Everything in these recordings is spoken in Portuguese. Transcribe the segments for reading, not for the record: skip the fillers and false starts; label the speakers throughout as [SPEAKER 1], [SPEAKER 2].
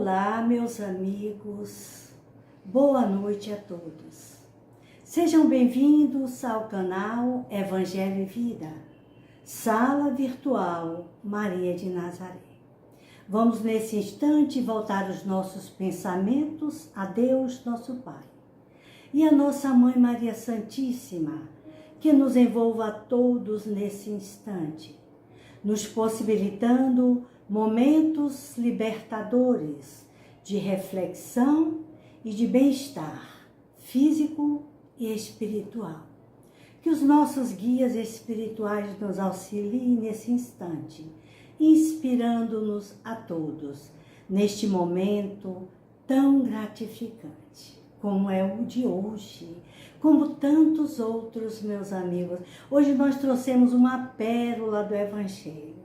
[SPEAKER 1] Olá, meus amigos, boa noite a todos. Sejam bem-vindos ao canal Evangelho e Vida, Sala Virtual Maria de Nazaré. Vamos nesse instante voltar os nossos pensamentos a Deus, nosso Pai, e a nossa Mãe Maria Santíssima, que nos envolva a todos nesse instante, nos possibilitando momentos libertadores de reflexão e de bem-estar físico e espiritual. Que os nossos guias espirituais nos auxiliem nesse instante, inspirando-nos a todos neste momento tão gratificante, como é o de hoje, como tantos outros, meus amigos. Hoje nós trouxemos uma pérola do Evangelho.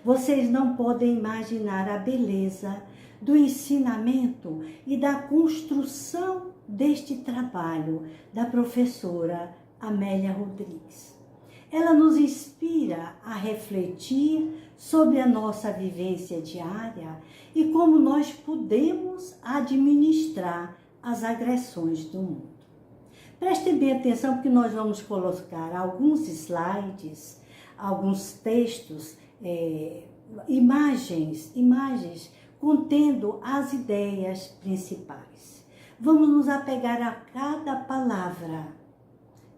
[SPEAKER 1] Vocês não podem imaginar a beleza do ensinamento e da construção deste trabalho da professora Amélia Rodrigues. Ela nos inspira a refletir sobre a nossa vivência diária e como nós podemos administrar as agressões do mundo. Prestem bem atenção, porque nós vamos colocar alguns slides, alguns textos, imagens contendo as ideias principais. Vamos nos apegar a cada palavra,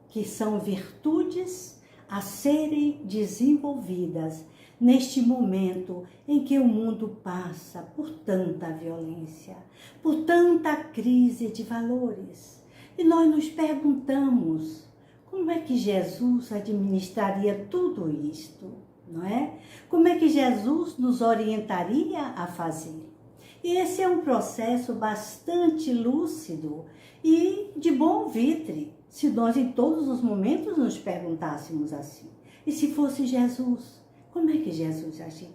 [SPEAKER 1] que são virtudes a serem desenvolvidas neste momento em que o mundo passa por tanta violência, por tanta crise de valores. E nós nos perguntamos, como é que Jesus administraria tudo isto, não é? Como é que Jesus nos orientaria a fazer? E esse é um processo bastante lúcido e de bom vitre, se nós em todos os momentos nos perguntássemos assim. E se fosse Jesus, como é que Jesus agiria?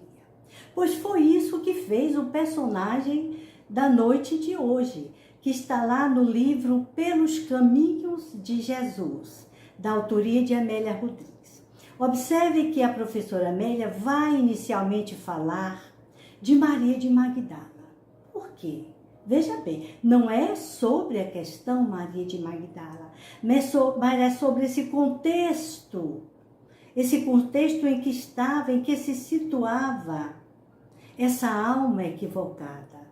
[SPEAKER 1] Pois foi isso que fez o personagem da noite de hoje, que está lá no livro Pelos Caminhos de Jesus, da autoria de Amélia Rodrigues. Observe que a professora Amélia vai inicialmente falar de Maria de Magdala. Por quê? Veja bem, não é sobre a questão Maria de Magdala, mas é sobre esse contexto em que estava, em que se situava essa alma equivocada.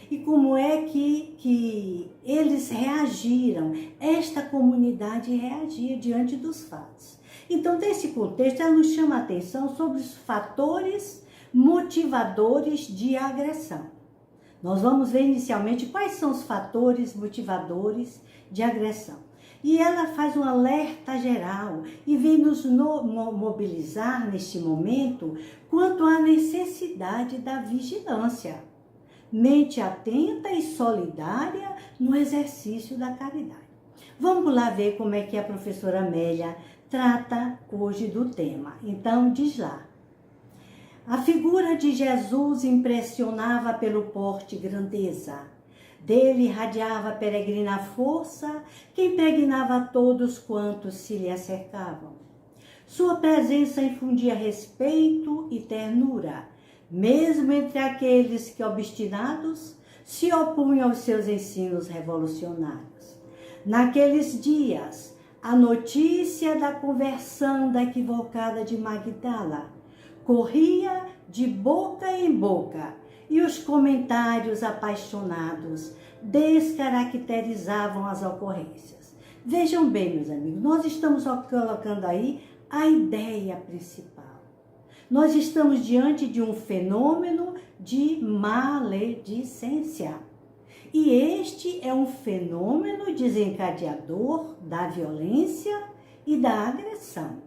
[SPEAKER 1] E como é que eles reagiram, esta comunidade reagia diante dos fatos. Então, nesse contexto, ela nos chama a atenção sobre os fatores motivadores de agressão. Nós vamos ver inicialmente quais são os fatores motivadores de agressão. E ela faz um alerta geral e vem nos mobilizar neste momento quanto à necessidade da vigilância, mente atenta e solidária no exercício da caridade. Vamos lá ver como é que a professora Amélia trata hoje do tema. Então, diz lá. A figura de Jesus impressionava pelo porte e grandeza. Dele irradiava peregrina força que impregnava a todos quantos se lhe acercavam. Sua presença infundia respeito e ternura, mesmo entre aqueles que, obstinados, se opunham aos seus ensinos revolucionários. Naqueles dias, a notícia da conversão da equivocada de Magdala corria de boca em boca e os comentários apaixonados descaracterizavam as ocorrências. Vejam bem, meus amigos, nós estamos colocando aí a ideia principal. Nós estamos diante de um fenômeno de maledicência. E este é um fenômeno desencadeador da violência e da agressão.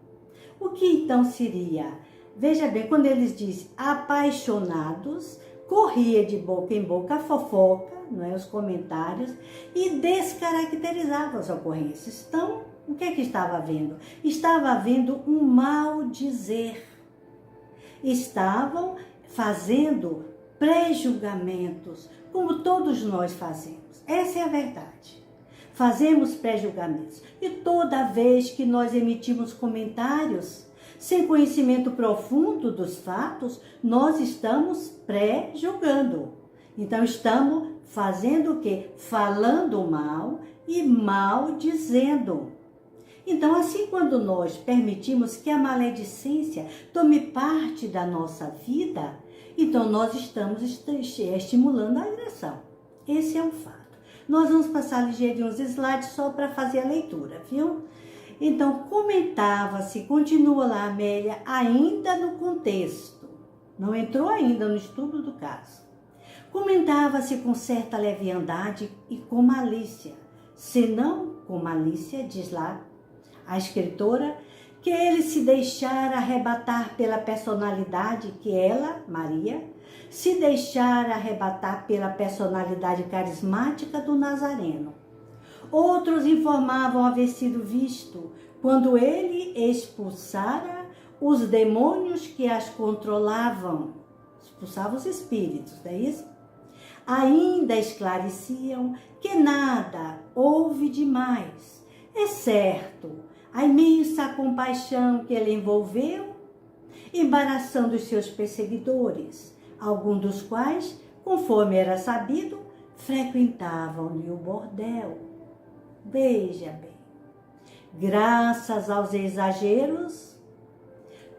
[SPEAKER 1] O que então seria? Veja bem, quando eles dizem apaixonados, corria de boca em boca a fofoca, não é, os comentários, e descaracterizava as ocorrências. Então, o que é que estava havendo? Estava havendo um mal dizer. Estavam fazendo pré-julgamentos, como todos nós fazemos. Essa é a verdade. Fazemos pré-julgamentos. E toda vez que nós emitimos comentários, sem conhecimento profundo dos fatos, nós estamos pré-julgando. Então estamos fazendo o quê? Falando mal e maldizendo. Então, assim, quando nós permitimos que a maledicência tome parte da nossa vida, então nós estamos estimulando a agressão. Esse é um fato. Nós vamos passar ligeiro uns slides só para fazer a leitura, viu? Então, comentava-se, continua lá, Amélia, ainda no contexto, não entrou ainda no estudo do caso. Comentava-se com certa leviandade e com malícia, senão com malícia, diz lá a escritora, que ele se deixara arrebatar pela personalidade que ela, Maria, se deixara arrebatar pela personalidade carismática do Nazareno. Outros informavam haver sido visto quando ele expulsara os demônios que as controlavam. Expulsava os espíritos, não é isso? Ainda esclareciam que nada houve demais, exceto a imensa compaixão que ele envolveu, embaraçando os seus perseguidores, alguns dos quais, conforme era sabido, frequentavam-lhe o bordel. Veja bem, graças aos exageros,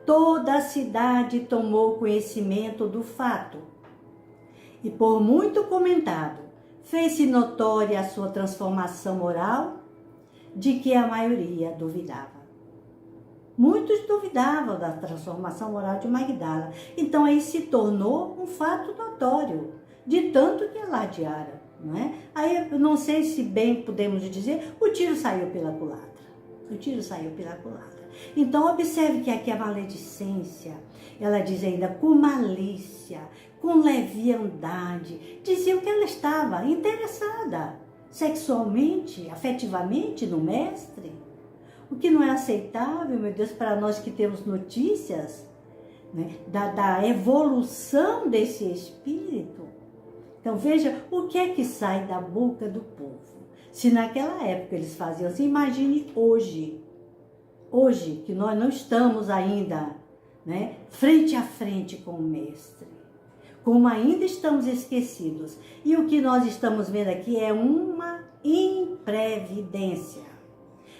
[SPEAKER 1] toda a cidade tomou conhecimento do fato e, por muito comentado, fez-se notória a sua transformação moral, de que a maioria duvidava. Muitos duvidavam da transformação moral de Magdala. Então, aí se tornou um fato notório, de tanto que alardearam, não é? Aí, eu não sei se bem podemos dizer, o tiro saiu pela culatra. O tiro saiu pela culatra. Então, observe que aqui a maledicência, ela diz ainda com malícia, com leviandade, dizia que ela estava interessada sexualmente, afetivamente no mestre, o que não é aceitável, meu Deus, para nós que temos notícias, né, da evolução desse espírito. Então veja o que é que sai da boca do povo. Se naquela época eles faziam assim, imagine hoje que nós não estamos ainda, né, frente a frente com o mestre. Como ainda estamos esquecidos. E o que nós estamos vendo aqui é uma imprevidência.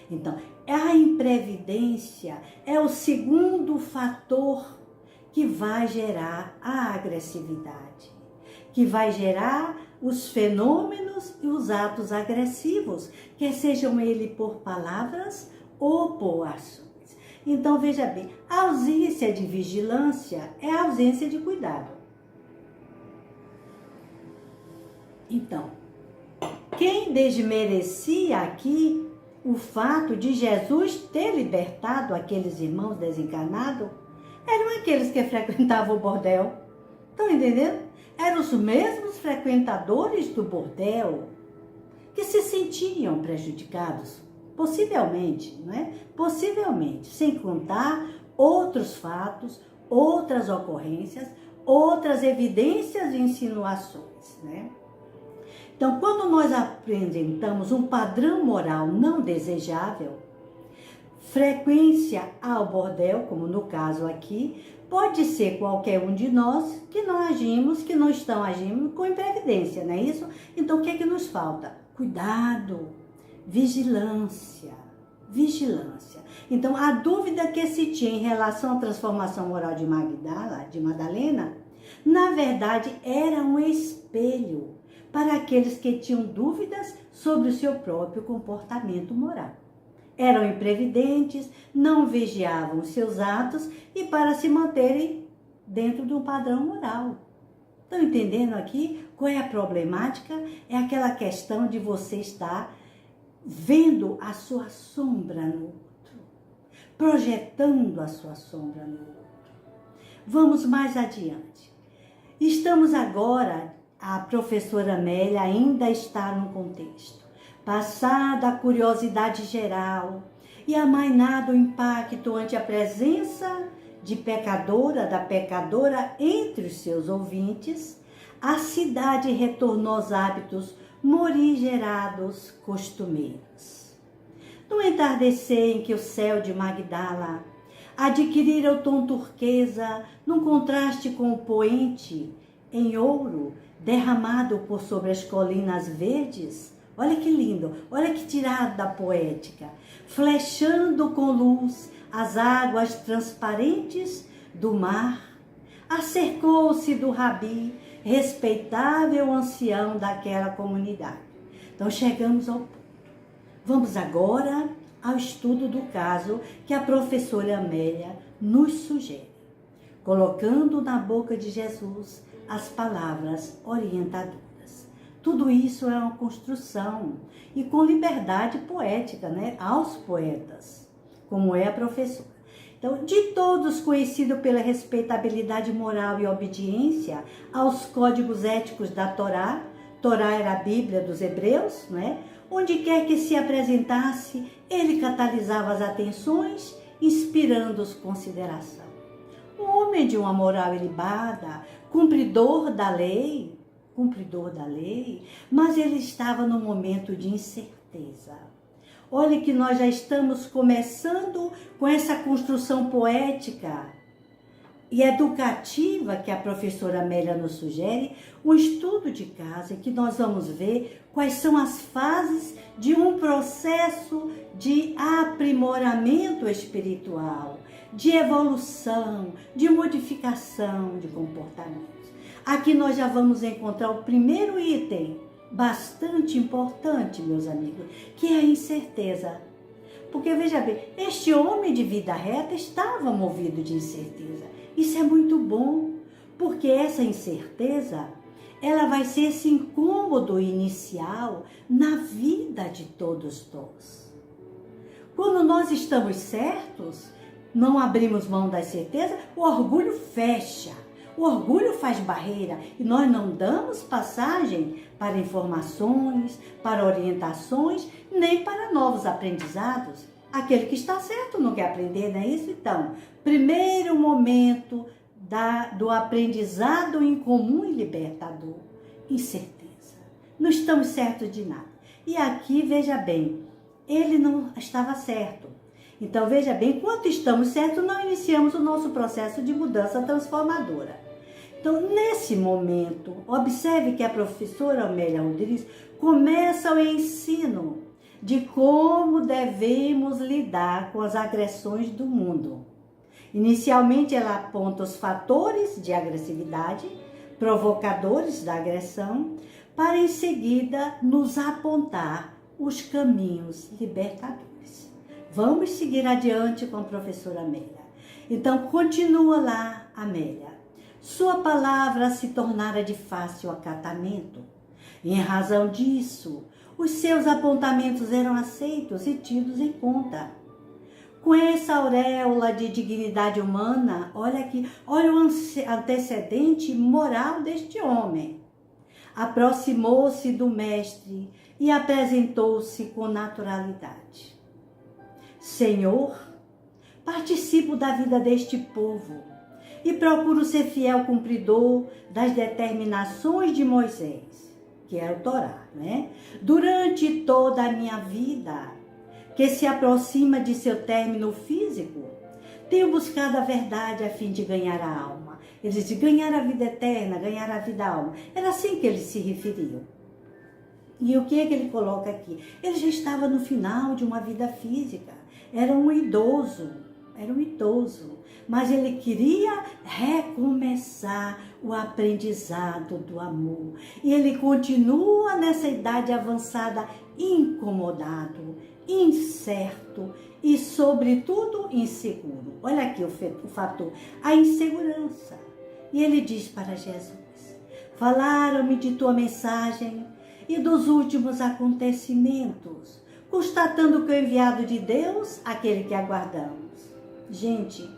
[SPEAKER 1] Então, a imprevidência é o segundo fator que vai gerar a agressividade, que vai gerar os fenômenos e os atos agressivos, quer sejam eles por palavras ou por ações. Então, veja bem, a ausência de vigilância é a ausência de cuidado. Então, quem desmerecia aqui o fato de Jesus ter libertado aqueles irmãos desencarnados eram aqueles que frequentavam o bordel. Estão entendendo? Eram os mesmos frequentadores do bordel que se sentiam prejudicados, possivelmente, não é? Possivelmente, sem contar outros fatos, outras ocorrências, outras evidências e insinuações, né? Então, quando nós apresentamos um padrão moral não desejável, frequência ao bordel, como no caso aqui, pode ser qualquer um de nós que não agimos, que não estão agindo com imprevidência, não é isso? Então, o que é que nos falta? Cuidado, vigilância, vigilância. Então, a dúvida que se tinha em relação à transformação moral de Madalena, na verdade, era um espelho para aqueles que tinham dúvidas sobre o seu próprio comportamento moral. Eram imprevidentes, não vigiavam os seus atos e para se manterem dentro de um padrão moral. Estão entendendo aqui qual é a problemática? É aquela questão de você estar vendo a sua sombra no outro, projetando a sua sombra no outro. Vamos mais adiante. Estamos agora, a professora Amélia ainda está no contexto. Passada a curiosidade geral e amainado o impacto ante a presença da pecadora entre os seus ouvintes, a cidade retornou aos hábitos morigerados costumeiros. No entardecer em que o céu de Magdala adquirira o tom turquesa, num contraste com o poente, em ouro, derramado por sobre as colinas verdes. Olha que lindo, olha que tirada poética. Flechando com luz as águas transparentes do mar, acercou-se do rabi, respeitável ancião daquela comunidade. Então chegamos ao ponto. Vamos agora ao estudo do caso que a professora Amélia nos sugere, colocando na boca de Jesus as palavras orientadoras. Tudo isso é uma construção e com liberdade poética, né? Aos poetas, como é a professora. Então, de todos conhecido pela respeitabilidade moral e obediência aos códigos éticos da Torá, Torá era a Bíblia dos Hebreus, né? Onde quer que se apresentasse, ele catalisava as atenções, inspirando-os consideração. Um homem de uma moral ilibada, cumpridor da lei, mas ele estava num momento de incerteza. Olha que nós já estamos começando com essa construção poética e educativa que a professora Amélia nos sugere, um estudo de casa em que nós vamos ver quais são as fases de um processo de aprimoramento espiritual, de evolução, de modificação de comportamentos. Aqui nós já vamos encontrar o primeiro item, bastante importante, meus amigos, que é a incerteza. Porque, veja bem, este homem de vida reta estava movido de incerteza. Isso é muito bom, porque essa incerteza, ela vai ser esse incômodo inicial na vida de todos nós. Quando nós estamos certos, não abrimos mão da certeza, o orgulho fecha. O orgulho faz barreira e nós não damos passagem para informações, para orientações, nem para novos aprendizados. Aquele que está certo não quer aprender, não é isso? Então, primeiro momento do aprendizado em comum e libertador, incerteza. Não estamos certos de nada. E aqui, veja bem, ele não estava certo. Então, veja bem, enquanto estamos certos, não iniciamos o nosso processo de mudança transformadora. Então, nesse momento, observe que a professora Amélia Rodrigues começa o ensino de como devemos lidar com as agressões do mundo. Inicialmente, ela aponta os fatores de agressividade, provocadores da agressão, para em seguida nos apontar os caminhos libertadores. Vamos seguir adiante com a professora Amélia. Então, continua lá, Amélia. Sua palavra se tornara de fácil acatamento. Em razão disso, os seus apontamentos eram aceitos e tidos em conta. Com essa auréola de dignidade humana, olha aqui, olha o antecedente moral deste homem. Aproximou-se do mestre e apresentou-se com naturalidade. Senhor, participo da vida deste povo e procuro ser fiel cumpridor das determinações de Moisés, que é o Torá, né? Durante toda a minha vida, que se aproxima de seu término físico, tenho buscado a verdade a fim de ganhar a alma. Ele diz, ganhar a vida eterna, ganhar a vida alma. Era assim que eles se referiam. E o que é que ele coloca aqui? Ele já estava no final de uma vida física. Era um idoso, mas ele queria recomeçar o aprendizado do amor. E ele continua nessa idade avançada incomodado, incerto e, sobretudo, inseguro. Olha aqui o fator, a insegurança. E ele diz para Jesus, falaram-me de tua mensagem e dos últimos acontecimentos, constatando que o enviado de Deus, aquele que aguardamos. Gente,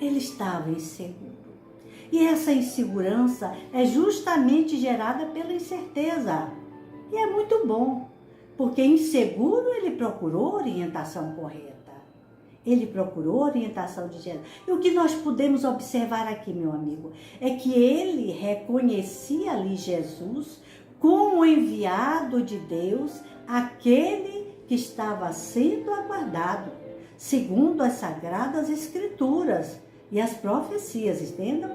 [SPEAKER 1] ele estava inseguro. E essa insegurança é justamente gerada pela incerteza. E é muito bom, porque inseguro ele procurou orientação correta. Ele procurou orientação de Jesus. E o que nós podemos observar aqui, meu amigo, é que ele reconhecia ali Jesus como enviado de Deus, aquele que estava sendo aguardado, segundo as Sagradas Escrituras e as profecias, entendam?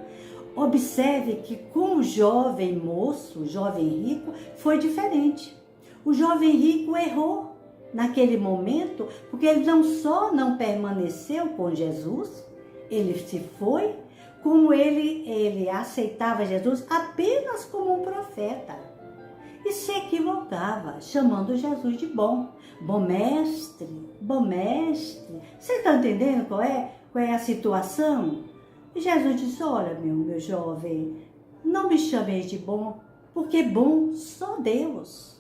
[SPEAKER 1] Observe que com o jovem moço, o jovem rico, foi diferente. O jovem rico errou naquele momento, porque ele não só não permaneceu com Jesus, ele se foi, como ele aceitava Jesus apenas como um profeta. E se equivocava, chamando Jesus de bom. Bom mestre, bom mestre. Você está entendendo qual é a situação? E Jesus disse, olha, meu jovem, não me chameis de bom, porque bom só Deus.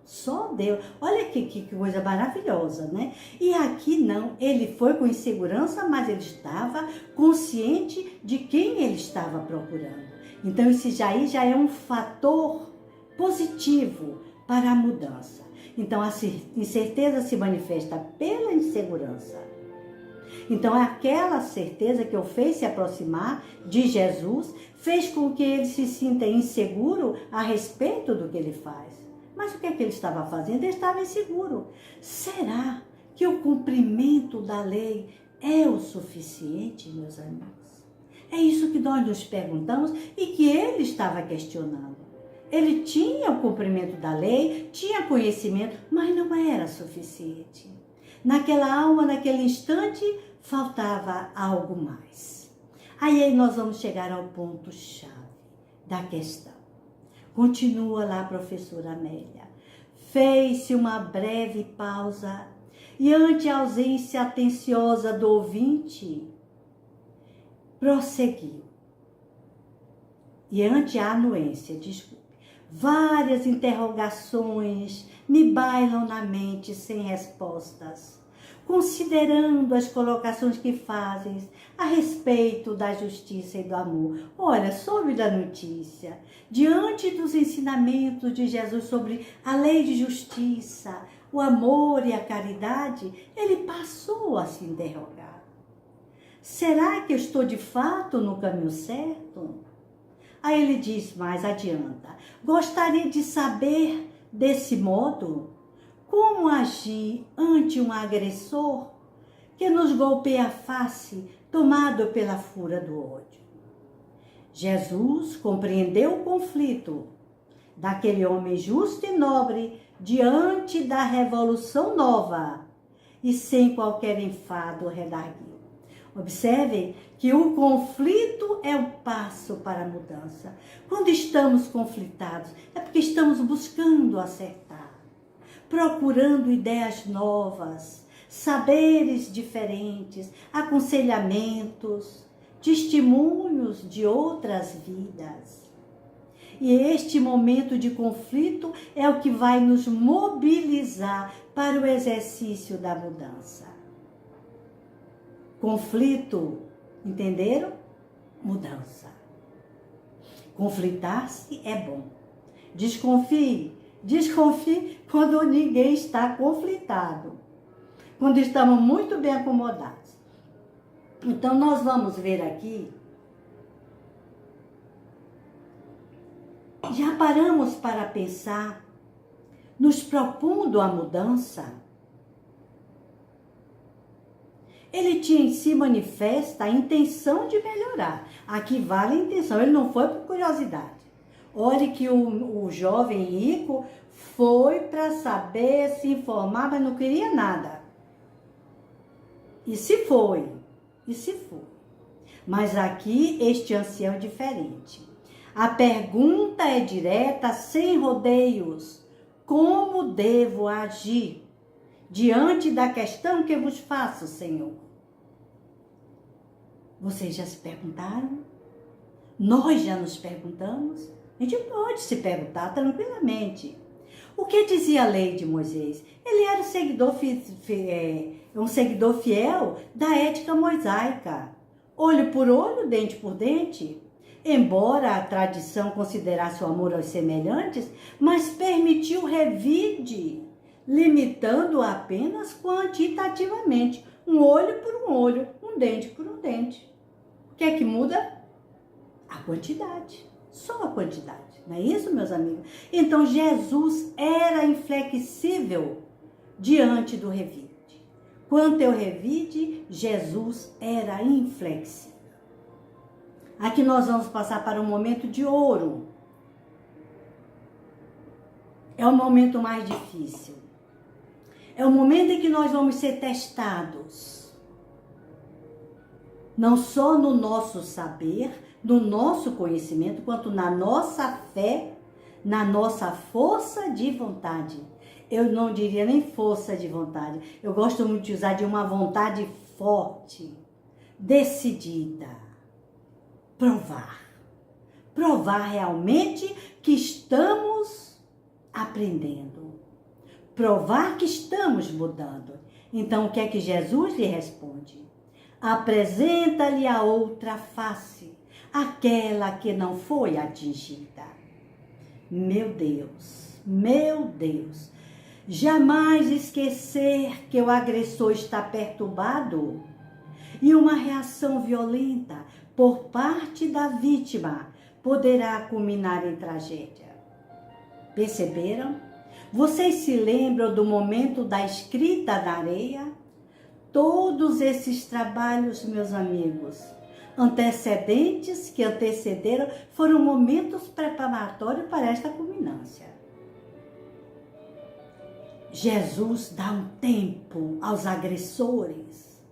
[SPEAKER 1] Só Deus. Olha que coisa maravilhosa, né? E aqui não, ele foi com insegurança, mas ele estava consciente de quem ele estava procurando. Então, isso já é um fator positivo para a mudança. Então, a incerteza se manifesta pela insegurança. Então, aquela certeza que o fez se aproximar de Jesus fez com que ele se sinta inseguro a respeito do que ele faz. Mas o que é que ele estava fazendo? Ele estava inseguro. Será que o cumprimento da lei é o suficiente, meus amigos? É isso que nós nos perguntamos e que ele estava questionando. Ele tinha o cumprimento da lei, tinha conhecimento, mas não era suficiente. Naquela alma, naquele instante, faltava algo mais. Aí nós vamos chegar ao ponto-chave da questão. Continua lá a professora Amélia. Fez-se uma breve pausa e, ante a ausência atenciosa do ouvinte, prosseguiu. E ante a anuência, desculpe, várias interrogações me bailam na mente sem respostas, considerando as colocações que fazes a respeito da justiça e do amor. Olha, soube da notícia, diante dos ensinamentos de Jesus sobre a lei de justiça, o amor e a caridade, ele passou a se interrogar. Será que eu estou de fato no caminho certo? Aí ele diz mais adianta, gostaria de saber desse modo como agir ante um agressor que nos golpeia a face, tomado pela fúria do ódio. Jesus compreendeu o conflito daquele homem justo e nobre diante da revolução nova e sem qualquer enfado redarguiu. Observem que o conflito é o passo para a mudança. Quando estamos conflitados, é porque estamos buscando acertar, procurando ideias novas, saberes diferentes, aconselhamentos, testemunhos de outras vidas. E este momento de conflito é o que vai nos mobilizar para o exercício da mudança. Conflito, entenderam? Mudança. Conflitar-se é bom. Desconfie quando ninguém está conflitado. Quando estamos muito bem acomodados. Então, nós vamos ver aqui. Já paramos para pensar, nos propondo a mudança? Ele tinha em si manifesta a intenção de melhorar. Aqui vale a intenção, ele não foi por curiosidade. Olhe que o jovem rico foi para saber, se informar, mas não queria nada. E se foi. Mas aqui este ancião é diferente. A pergunta é direta, sem rodeios. Como devo agir diante da questão que vos faço, Senhor? Vocês já se perguntaram? Nós já nos perguntamos? A gente pode se perguntar tranquilamente. O que dizia a lei de Moisés? Ele era um seguidor fiel da ética mosaica. Olho por olho, dente por dente. Embora a tradição considerasse o amor aos semelhantes, mas permitiu revide, limitando apenas quantitativamente. Um olho por um olho, um dente por um dente. O que é que muda? A quantidade. Só a quantidade. Não é isso, meus amigos? Então, Jesus era inflexível diante do revide. Quanto ao revide, Jesus era inflexível. Aqui nós vamos passar para um momento de ouro. É o momento mais difícil. É o momento em que nós vamos ser testados. Não só no nosso saber, no nosso conhecimento, quanto na nossa fé, na nossa força de vontade. Eu não diria nem força de vontade. Eu gosto muito de usar de uma vontade forte, decidida. Provar. Provar realmente que estamos aprendendo. Provar que estamos mudando. Então, o que é que Jesus lhe responde? Apresenta-lhe a outra face, aquela que não foi atingida. Meu Deus, jamais esquecer que o agressor está perturbado e uma reação violenta por parte da vítima poderá culminar em tragédia. Perceberam? Vocês se lembram do momento da escrita na areia? Todos esses trabalhos, meus amigos, antecedentes que antecederam, foram momentos preparatórios para esta culminância. Jesus dá um tempo aos agressores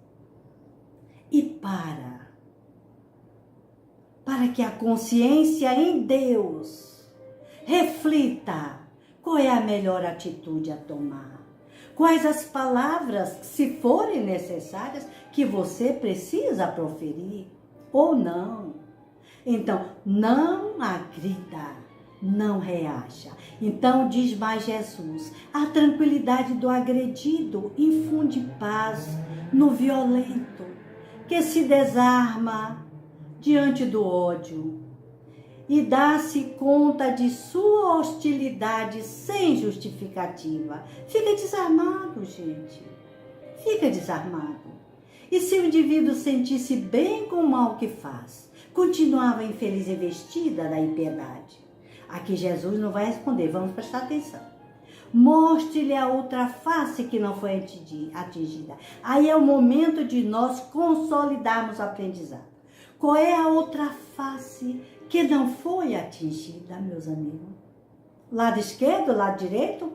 [SPEAKER 1] e para que a consciência em Deus reflita qual é a melhor atitude a tomar. Quais as palavras, se forem necessárias, que você precisa proferir ou não. Então, não agrida, não reaja. Então, diz mais Jesus, a tranquilidade do agredido infunde paz no violento, que se desarma diante do ódio e dá-se conta de sua hostilidade sem justificativa. Fica desarmado, gente. Fica desarmado. E se o indivíduo sentisse bem com o mal que faz, continuava infeliz e vestida da impiedade? Aqui Jesus não vai responder, vamos prestar atenção. Mostre-lhe a outra face que não foi atingida. Aí é o momento de nós consolidarmos o aprendizado. Qual é a outra face que não foi atingida, meus amigos? Lado esquerdo, lado direito?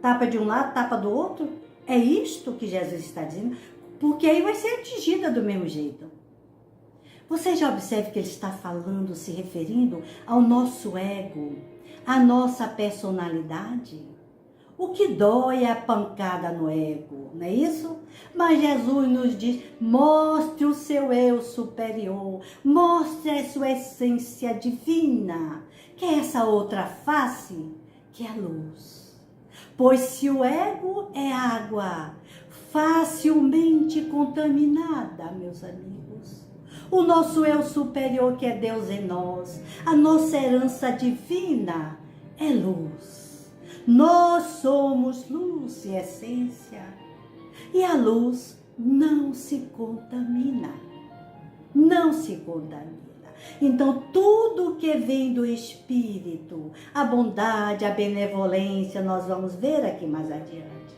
[SPEAKER 1] Tapa de um lado, tapa do outro? É isto que Jesus está dizendo? Porque aí vai ser atingida do mesmo jeito. Você já observa que ele está falando, se referindo ao nosso ego, à nossa personalidade? O que dói é a pancada no ego, não é isso? Mas Jesus nos diz, mostre o seu eu superior, mostre a sua essência divina, que é essa outra face, que é a luz. Pois se o ego é água, facilmente contaminada, meus amigos, o nosso eu superior, que é Deus em nós, a nossa herança divina, é luz. Nós somos luz e essência. E a luz não se contamina. Não se contamina. Então, tudo que vem do Espírito, a bondade, a benevolência, nós vamos ver aqui mais adiante.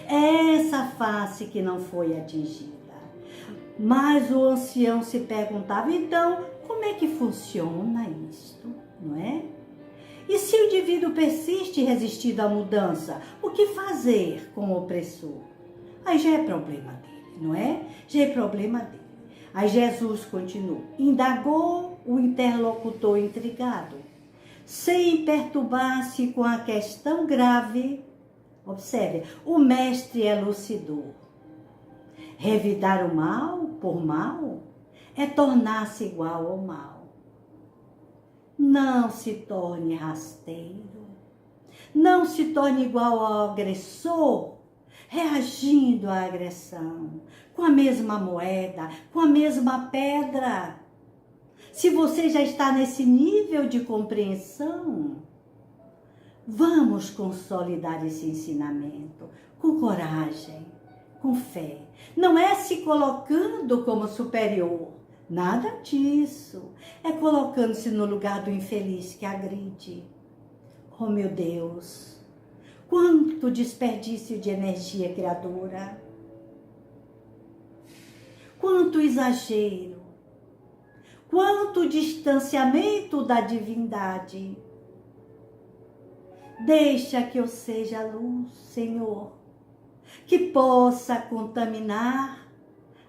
[SPEAKER 1] É essa face que não foi atingida. Mas o ancião se perguntava, então, como é que funciona isto? Não é? E se o indivíduo persiste resistindo à mudança, o que fazer com o opressor? Aí já é problema dele, não é? Já é problema dele. Aí Jesus continua, indagou o interlocutor intrigado, sem perturbar-se com a questão grave. Observe, o mestre elucidou. Revidar o mal por mal é tornar-se igual ao mal. Não se torne rasteiro, não se torne igual ao agressor, reagindo à agressão, com a mesma moeda, com a mesma pedra. Se você já está nesse nível de compreensão, vamos consolidar esse ensinamento com coragem, com fé. Não é se colocando como superior, nada disso. É colocando-se no lugar do infeliz que agride. Oh, meu Deus, quanto desperdício de energia criadora. Quanto exagero. quanto distanciamento da divindade. Deixa que eu seja a luz, Senhor, que possa contaminar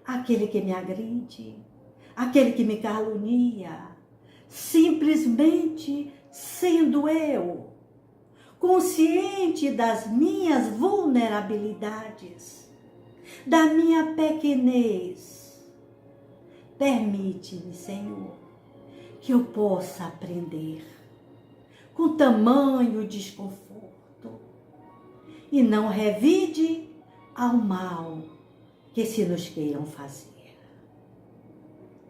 [SPEAKER 1] aquele que me agride, aquele que me calunia, simplesmente sendo eu, consciente das minhas vulnerabilidades, da minha pequenez. Permite-me, Senhor, que eu possa aprender com tamanho desconforto e não revide ao mal que se nos queiram fazer.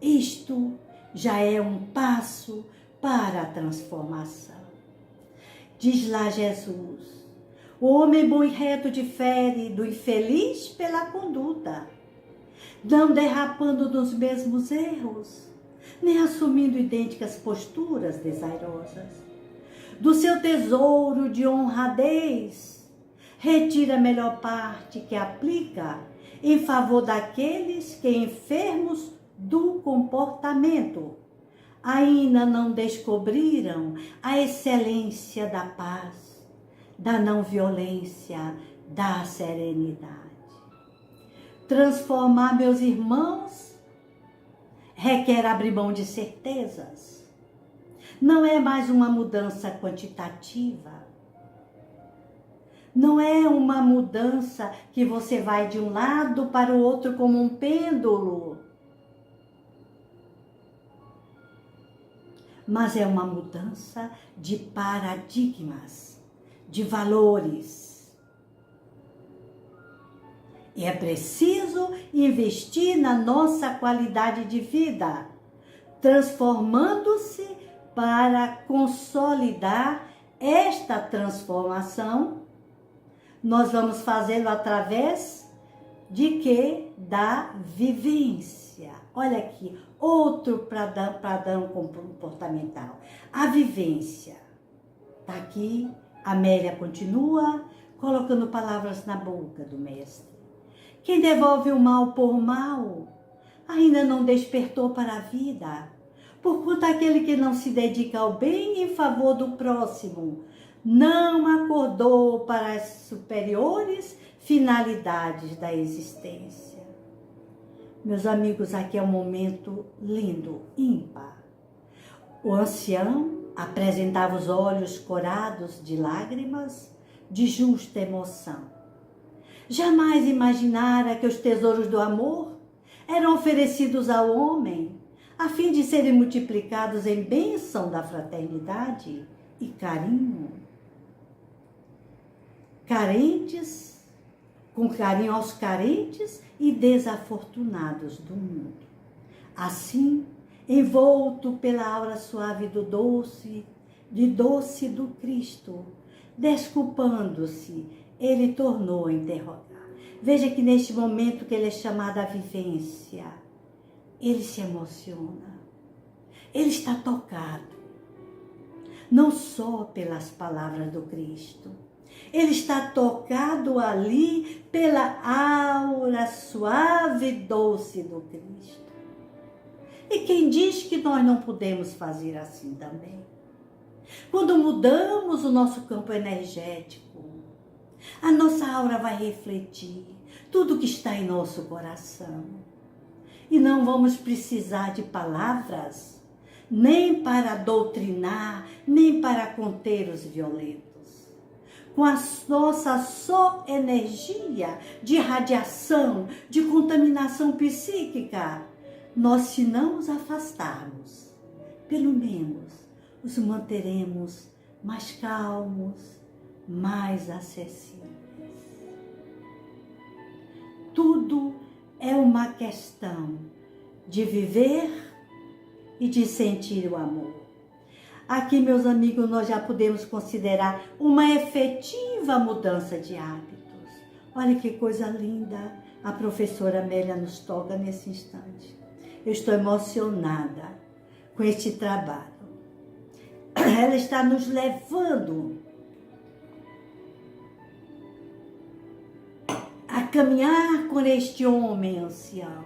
[SPEAKER 1] Isto já é um passo para a transformação. Diz lá Jesus: o homem bom e reto difere do infeliz pela conduta, não derrapando dos mesmos erros, nem assumindo idênticas posturas desairosas. Do seu tesouro de honradez, retira a melhor parte que aplica em favor daqueles que, enfermos do comportamento, ainda não descobriram a excelência da paz, da não violência, da serenidade. Transformar, meus irmãos, requer abrir mão de certezas. Não é mais uma mudança quantitativa. Não é uma mudança que você vai de um lado para o outro como um pêndulo. Mas é uma mudança de paradigmas, de valores. E é preciso investir na nossa qualidade de vida, transformando-se para consolidar esta transformação. Nós vamos fazê-lo através de quê? Da vivência. Olha aqui, outro padrão comportamental. A vivência. Está aqui, Amélia continua colocando palavras na boca do mestre. Quem devolve o mal por mal, ainda não despertou para a vida. Porquanto aquele que não se dedica ao bem em favor do próximo, não acordou para as superiores finalidades da existência. Meus amigos, aqui é um momento lindo, ímpar. O ancião apresentava os olhos corados de lágrimas, de justa emoção. Jamais imaginara que os tesouros do amor eram oferecidos ao homem, a fim de serem multiplicados em bênção da fraternidade e carinho. Com carinho aos carentes e desafortunados do mundo. Assim, envolto pela aura suave do doce do Cristo, desculpando-se, ele tornou a interrogar. Veja que neste momento que ele é chamado à vivência, ele se emociona, ele está tocado, não só pelas palavras do Cristo, ele está tocado ali pela aura suave e doce do Cristo. E quem diz que nós não podemos fazer assim também? Quando mudamos o nosso campo energético, a nossa aura vai refletir tudo que está em nosso coração. E não vamos precisar de palavras, nem para doutrinar, nem para conter os violentos. Com a nossa só energia de radiação, de contaminação psíquica, nós, se não os afastarmos, pelo menos os manteremos mais calmos, mais acessíveis. Tudo é uma questão de viver e de sentir o amor. Aqui, meus amigos, nós já podemos considerar uma efetiva mudança de hábitos. Olha que coisa linda a professora Amélia nos toca nesse instante. Eu estou emocionada com este trabalho. Ela está nos levando a caminhar com este homem ancião,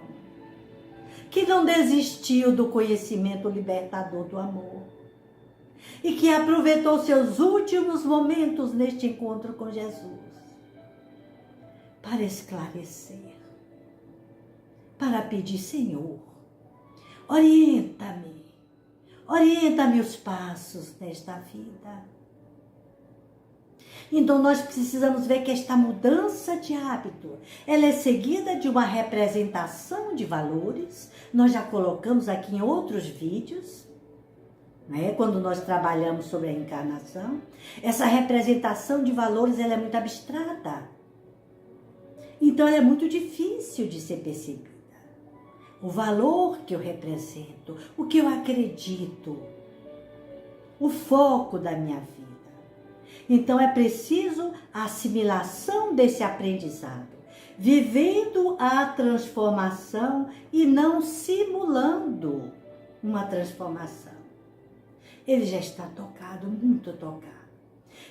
[SPEAKER 1] que não desistiu do conhecimento libertador do amor e que aproveitou seus últimos momentos neste encontro com Jesus para esclarecer, para pedir: Senhor, orienta-me os passos nesta vida. Então nós precisamos ver que esta mudança de hábito, ela é seguida de uma representação de valores. Nós já colocamos aqui em outros vídeos, né, quando nós trabalhamos sobre a encarnação. Essa representação de valores, ela é muito abstrata. Então ela é muito difícil de ser percebida. O valor que eu represento, o que eu acredito, o foco da minha vida. Então é preciso a assimilação desse aprendizado, vivendo a transformação e não simulando uma transformação. Ele já está tocado, muito tocado.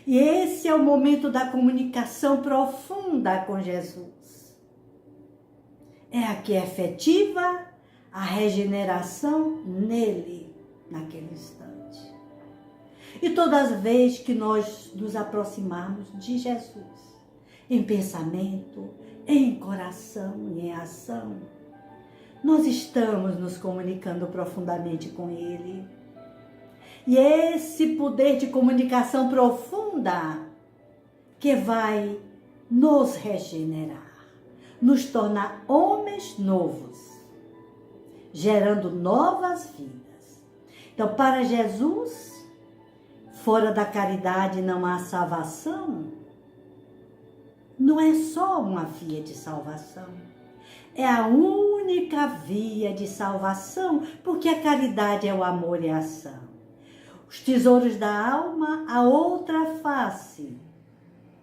[SPEAKER 1] E esse é o momento da comunicação profunda com Jesus. É aqui efetiva a regeneração nele, naquele instante. E todas as vezes que nós nos aproximarmos de Jesus, em pensamento, em coração, em ação, nós estamos nos comunicando profundamente com Ele. E esse poder de comunicação profunda que vai nos regenerar, nos tornar homens novos, gerando novas vidas. Então, para Jesus, fora da caridade não há salvação. Não é só uma via de salvação. É a única via de salvação, porque a caridade é o amor e a ação. Os tesouros da alma, a outra face,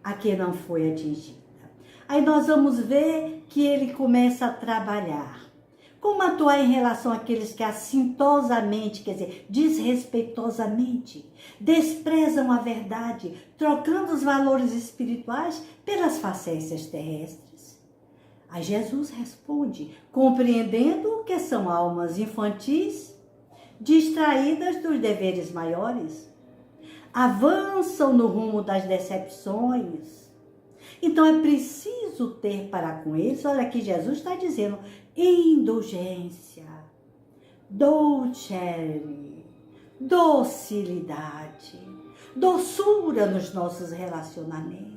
[SPEAKER 1] a que não foi atingida. Aí nós vamos ver que ele começa a trabalhar. Como atuar em relação àqueles que assintosamente, quer dizer, desrespeitosamente, desprezam a verdade, trocando os valores espirituais pelas facécias terrestres? Aí Jesus responde, compreendendo que são almas infantis, distraídas dos deveres maiores, avançam no rumo das decepções. Então é preciso ter para com eles, olha aqui Jesus está dizendo, indulgência, dolcere, docilidade, doçura nos nossos relacionamentos.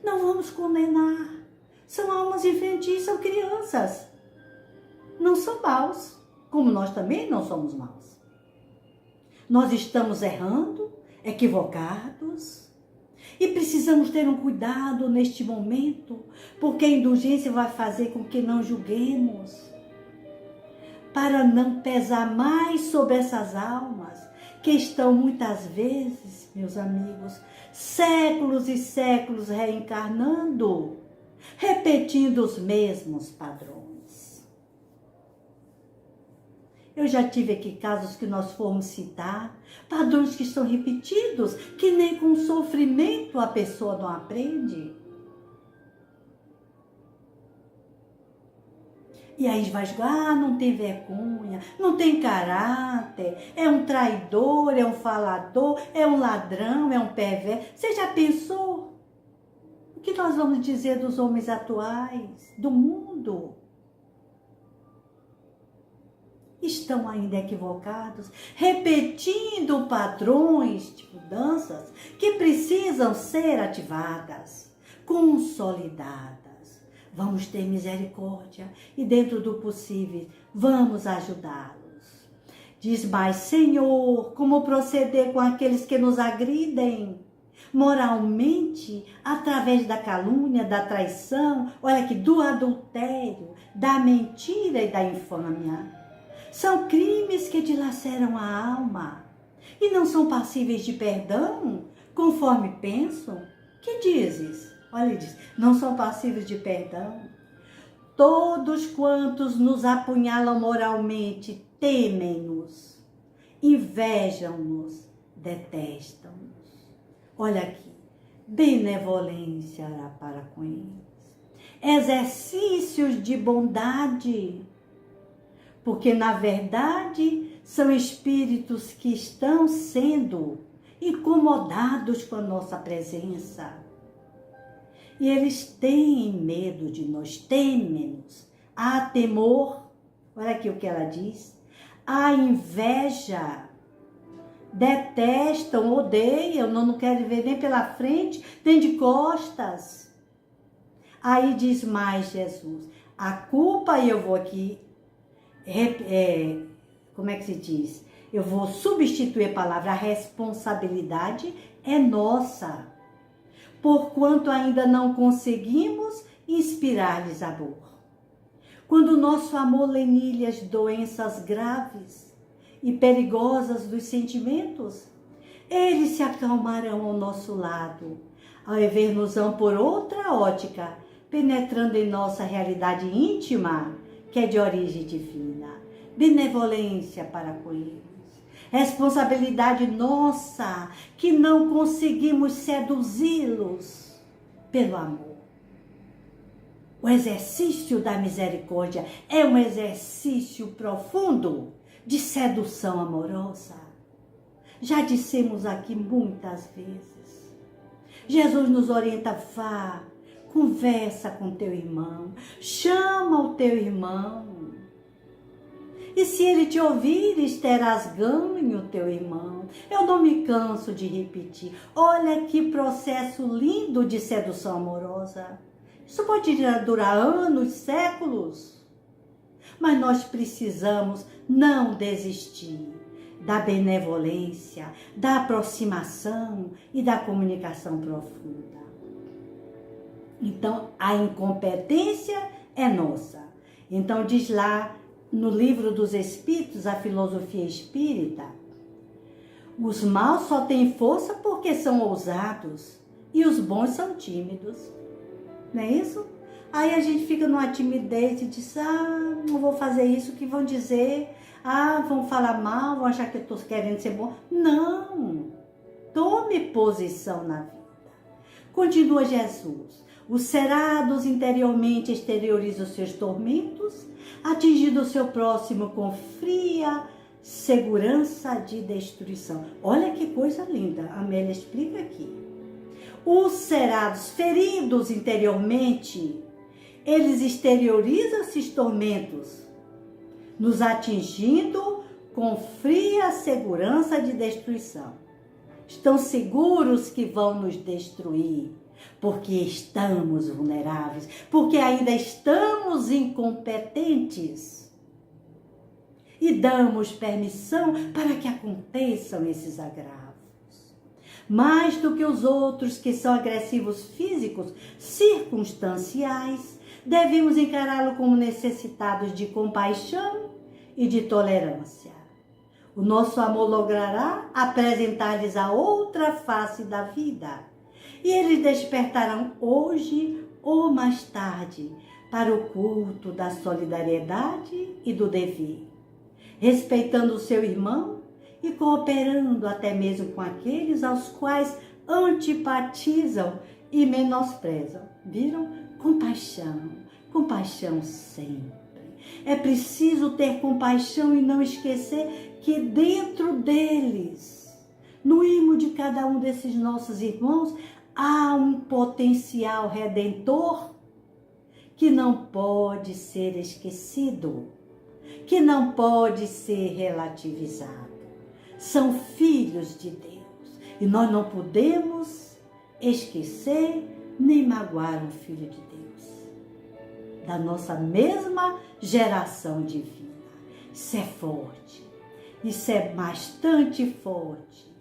[SPEAKER 1] Não vamos condenar. São almas infantis, são crianças. Não são maus, como nós também não somos maus. Nós estamos errando, equivocados, e precisamos ter um cuidado neste momento, porque a indulgência vai fazer com que não julguemos, para não pesar mais sobre essas almas que estão muitas vezes, meus amigos, séculos e séculos reencarnando, repetindo os mesmos padrões. Eu já tive aqui casos que nós fomos citar, padrões que estão repetidos, que nem com sofrimento a pessoa não aprende. E aí vai jogar, não tem vergonha, não tem caráter, é um traidor, é um falador, é um ladrão, é um perverso. Você já pensou? O que nós vamos dizer dos homens atuais, do mundo? Estão ainda equivocados, repetindo padrões de mudanças que precisam ser ativadas, consolidadas. Vamos ter misericórdia e, dentro do possível, vamos ajudá-los. Diz mais, Senhor, como proceder com aqueles que nos agridem moralmente, através da calúnia, da traição, olha aqui, do adultério, da mentira e da infâmia. São crimes que dilaceram a alma e não são passíveis de perdão, conforme pensam. Que dizes? Olha, ele diz, não são passíveis de perdão. Todos quantos nos apunhalam moralmente temem-nos, invejam-nos, detestam-nos. Olha aqui, benevolência para com eles. Exercícios de bondade, porque na verdade são espíritos que estão sendo incomodados com a nossa presença. E eles têm medo de nós, temem-nos. Há temor, olha aqui o que ela diz, há inveja, detestam, odeiam, não querem ver nem pela frente, nem de costas. Aí diz mais Jesus, a culpa, e eu vou aqui, como é que se diz? Eu vou substituir a palavra, a responsabilidade é nossa, porquanto ainda não conseguimos inspirar-lhes amor. Quando o nosso amor lenilha as doenças graves e perigosas dos sentimentos, eles se acalmarão ao nosso lado, ao ver-nos-ão por outra ótica, penetrando em nossa realidade íntima, que é de origem divina. Benevolência para com eles. Responsabilidade nossa, que não conseguimos seduzi-los pelo amor. O exercício da misericórdia é um exercício profundo de sedução amorosa. Já dissemos aqui muitas vezes. Jesus nos orienta, vá, conversa com teu irmão, chama o teu irmão. E se ele te ouvires, terás ganho o teu irmão. Eu não me canso de repetir. Olha que processo lindo de sedução amorosa. Isso pode durar anos, séculos. Mas nós precisamos não desistir da benevolência, da aproximação e da comunicação profunda. Então, a incompetência é nossa. Então, diz lá no Livro dos Espíritos, a filosofia espírita, os maus só têm força porque são ousados e os bons são tímidos. Não é isso? Aí a gente fica numa timidez e diz, não vou fazer isso, que vão dizer, vão falar mal, vão achar que eu estou querendo ser bom. Não! Tome posição na vida. Continua Jesus. Os cerados interiormente exteriorizam os seus tormentos, atingindo o seu próximo com fria segurança de destruição. Olha que coisa linda, a Amélia explica aqui. Os cerados feridos interiormente, eles exteriorizam esses tormentos, nos atingindo com fria segurança de destruição. Estão seguros que vão nos destruir, porque estamos vulneráveis, porque ainda estamos incompetentes. E damos permissão para que aconteçam esses agravos. Mais do que os outros que são agressivos físicos, circunstanciais, devemos encará-lo como necessitados de compaixão e de tolerância. O nosso amor logrará apresentar-lhes a outra face da vida. E eles despertarão hoje ou mais tarde para o culto da solidariedade e do dever, respeitando o seu irmão e cooperando até mesmo com aqueles aos quais antipatizam e menosprezam. Viram? Compaixão, compaixão sempre. É preciso ter compaixão e não esquecer que dentro deles, no ímã de cada um desses nossos irmãos, há um potencial redentor que não pode ser esquecido, que não pode ser relativizado. São filhos de Deus e nós não podemos esquecer nem magoar um filho de Deus, da nossa mesma geração divina. Isso é forte, isso é bastante forte.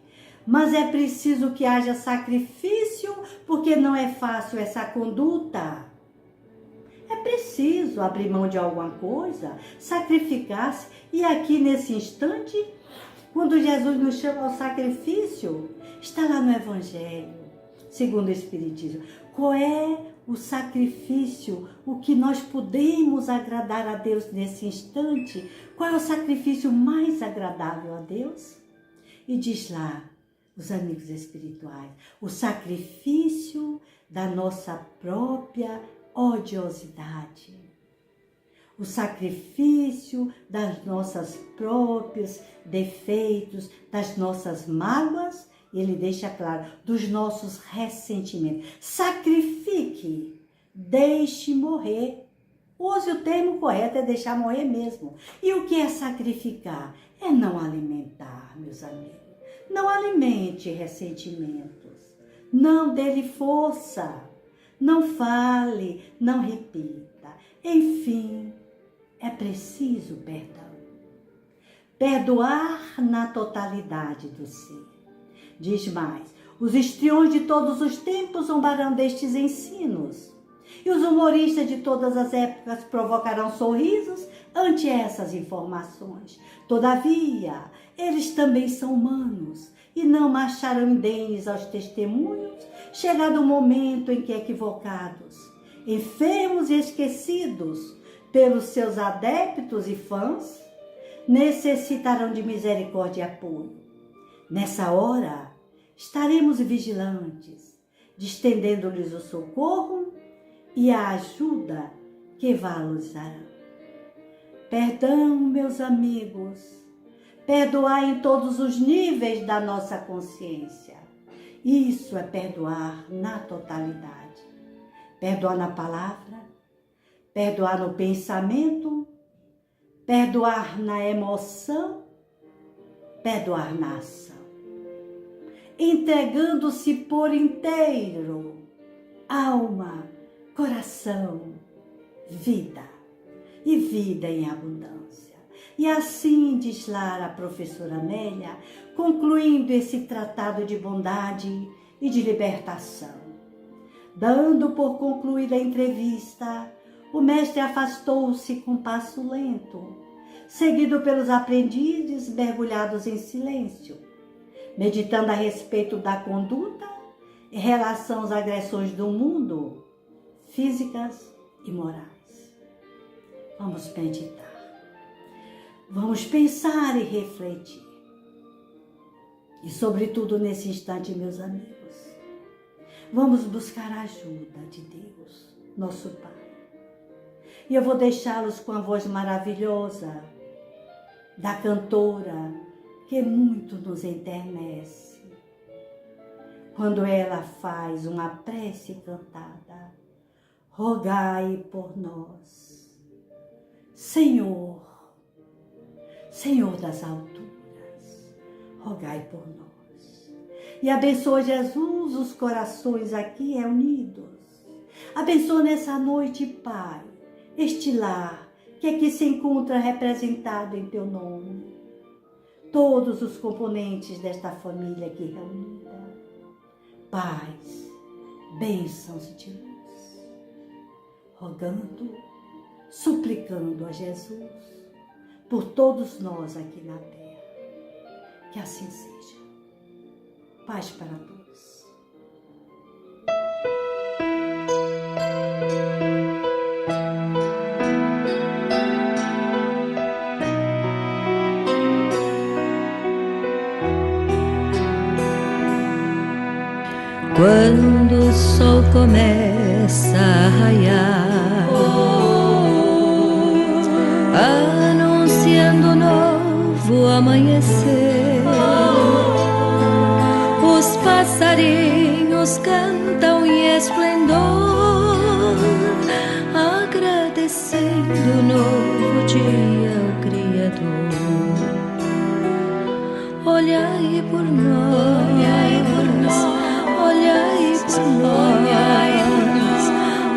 [SPEAKER 1] Mas é preciso que haja sacrifício, porque não é fácil essa conduta. É preciso abrir mão de alguma coisa, sacrificar-se. E aqui nesse instante, quando Jesus nos chama ao sacrifício, está lá no Evangelho, segundo o Espiritismo. Qual é o sacrifício, o que nós podemos agradar a Deus nesse instante? Qual é o sacrifício mais agradável a Deus? E diz lá, os amigos espirituais, o sacrifício da nossa própria odiosidade. o sacrifício das nossas próprios defeitos, das nossas mágoas, ele deixa claro, dos nossos ressentimentos. Sacrifique, deixe morrer. Use o termo correto, é deixar morrer mesmo. E o que é sacrificar? É não alimentar, meus amigos. Não alimente ressentimentos. Não dê-lhe força. Não fale, não repita. Enfim, é preciso perdão. Perdoar na totalidade do ser. Diz mais, os histriões de todos os tempos zombarão destes ensinos. E os humoristas de todas as épocas provocarão sorrisos ante essas informações. Todavia, eles também são humanos e não marcharão indênes aos testemunhos, chegado o momento em que equivocados, enfermos e esquecidos pelos seus adeptos e fãs, necessitarão de misericórdia e apoio. Nessa hora, estaremos vigilantes, estendendo-lhes o socorro e a ajuda que valorizarão. Perdão, meus amigos, perdoar em todos os níveis da nossa consciência. Isso é perdoar na totalidade. Perdoar na palavra, perdoar no pensamento, perdoar na emoção, perdoar na ação. Entregando-se por inteiro, alma, coração, vida e vida em abundância. E assim diz lá a professora Amélia, concluindo esse tratado de bondade e de libertação. Dando por concluída a entrevista, o mestre afastou-se com passo lento, seguido pelos aprendizes mergulhados em silêncio, meditando a respeito da conduta em relação às agressões do mundo, físicas e morais. Vamos meditar. Vamos pensar e refletir. E sobretudo nesse instante, meus amigos, vamos buscar a ajuda de Deus, nosso Pai. E eu vou deixá-los com a voz maravilhosa da cantora que muito nos enternece. Quando ela faz uma prece cantada, rogai por nós, Senhor, Senhor das alturas, rogai por nós. E abençoa, Jesus, os corações aqui reunidos. Abençoa nessa noite, Pai, este lar que aqui se encontra representado em Teu nome. Todos os componentes desta família aqui reunida. Paz, bênçãos de luz. Rogando, suplicando a Jesus por todos nós aqui na terra. Que assim seja. Paz para todos.
[SPEAKER 2] Quando o sol começa a raiar, anunciando novo amanhecer, os passarinhos cantam em esplendor, agradecendo o novo dia ao Criador. Olhai por nós, olhai por nós.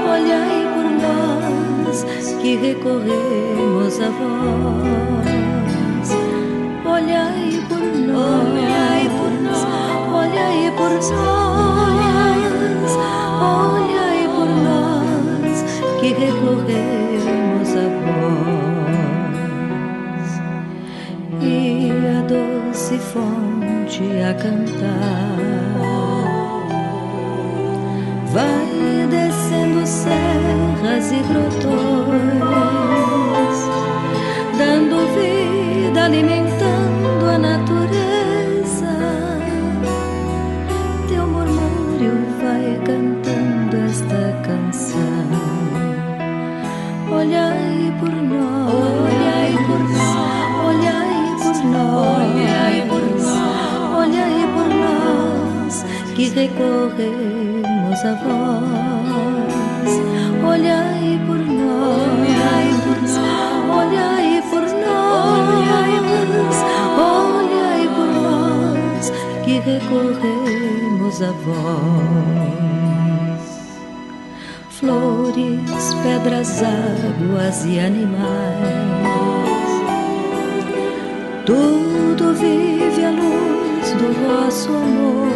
[SPEAKER 2] Olhai por nós, que recorremos a vós. Olhai por nós, olhai por nós, olhai por nós, que recorremos a vós. E a doce fonte a cantar vai descendo serras e grotões, dando vida, alimentando a natureza. Teu murmúrio vai cantando esta canção. Olhai por nós, que recorremos a vós. Olhai por nós, olhai por nós, olhai por nós, que recorremos a vós. Flores, pedras, águas e animais, tudo vive à luz do vosso amor.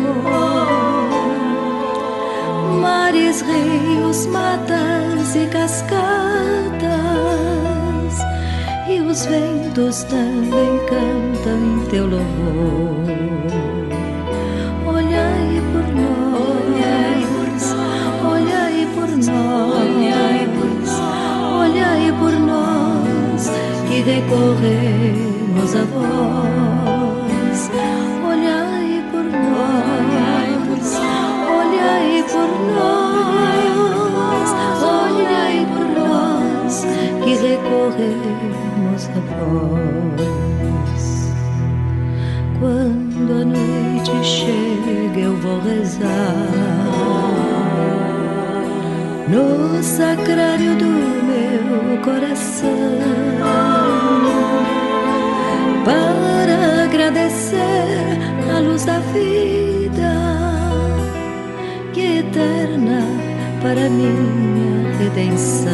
[SPEAKER 2] Mares, rios, matas e cascadas, e os ventos também cantam em teu louvor. Olhai por nós, olhai por nós, olhai por nós, que recorremos a vós. Olhai por nós, olhai por nós, olhai por nós, que recorremos a vós. Quando a noite chega eu vou rezar no sacrário do meu coração, para agradecer a luz da vida, que é eterna para minha redenção.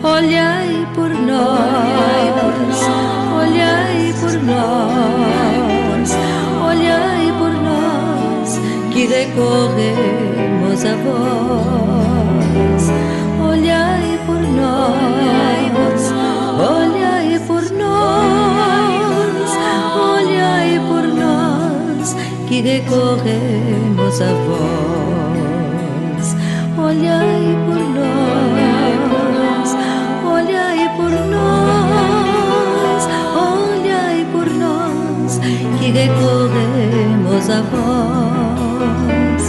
[SPEAKER 2] Olhai por nós, olhai por nós, olhai por nós, que recorremos a vós. Olhai por nós, olhai por nós, olhai por nós, que recorremos a vós. Olhai por nós, olhai por nós, olhai por nós, que recorremos a vós.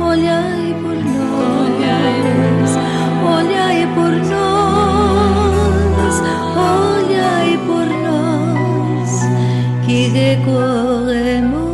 [SPEAKER 2] Olhai por nós, olhai por nós, olhai por nós, que recorremos